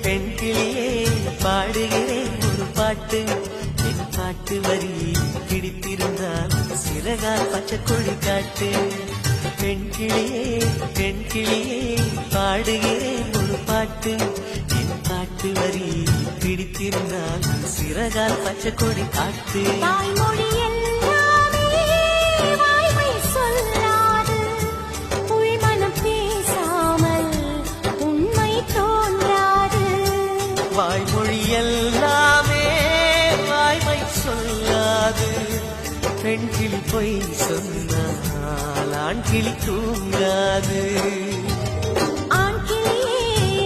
பெண் கிளியே பாடுகிறேன் ஒரு பாட்டு. என் பாட்டு வரி பிடித்திருந்தால் சிறகால் பச்சை கொடி காட்டு. பெண் கிளியே பாடுகிறேன் ஒரு பாட்டு. என் பாட்டு வரி பிடித்திருந்தால் சிறகால் பச்சை கொடி காட்டு. வாய்மொழி எல்லாமே வாய்மை சொல்லாது. பெண் கிளி பொய் சொன்னால் ஆண் கிளி தூங்காது.